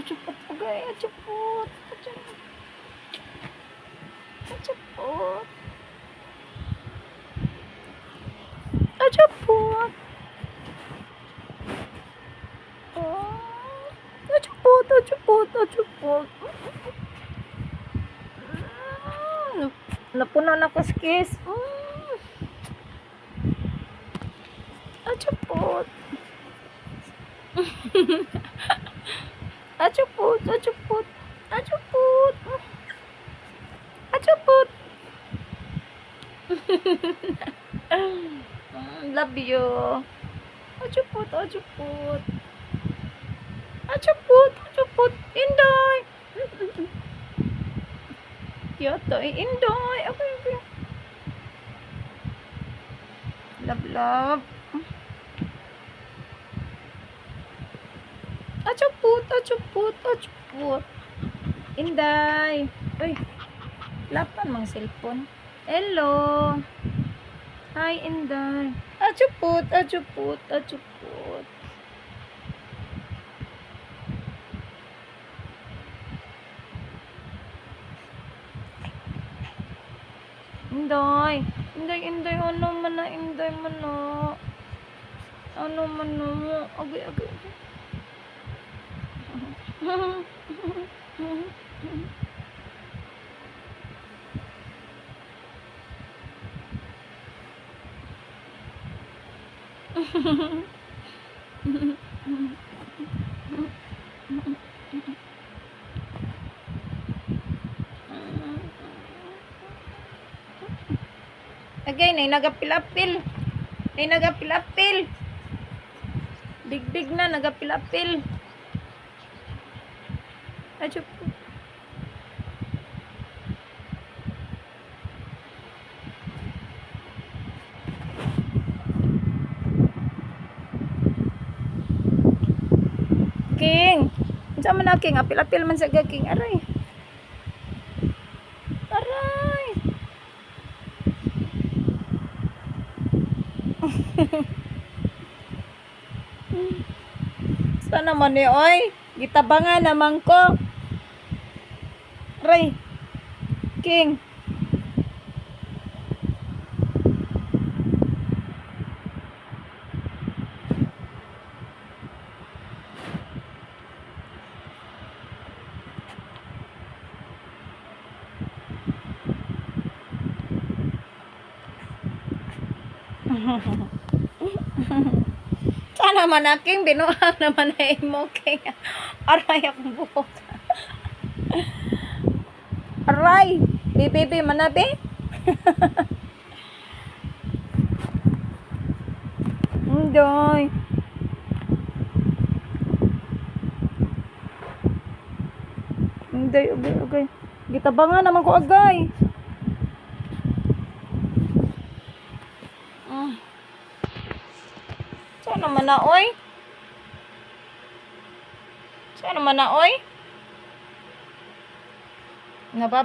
Achupot, agay, achupot. Achupot. Achupot. Achupot. Achupot, achupot, achupot. Napuno na kuskis. Achupot. Achupot, achupot, achupot. Achupot. Love you. Achupot, achupot. Achupot, achupot. Inday. Kyoto, inday. Okay, okay. Love, love. Achupot, achupot, achupot. Inday. Uy, lapan mang cellphone. Hello. Hi, Inday. Achupot, achupot, achupot. Inday. Inday, Inday. Ano man na, Inday man na. Ano man na mo. Agay, agay, agay. Again, ay nagapil-apil. Ay nagapil-apil. Big na, nagapil-apil. Achup. King. Unsa man na king? Apil-apil man sa king. Aray. Aray. Sana man ni oy. Gitabangan naman ko. Aray. King. Sana man aking binuang naman na imo king. Aray akong buhok. Aray, bibi manabi. Enjoy. Enjoy, okay, okay. Gitabangan naman ko agay. Sana man na oy. Sana man na oy. Nabab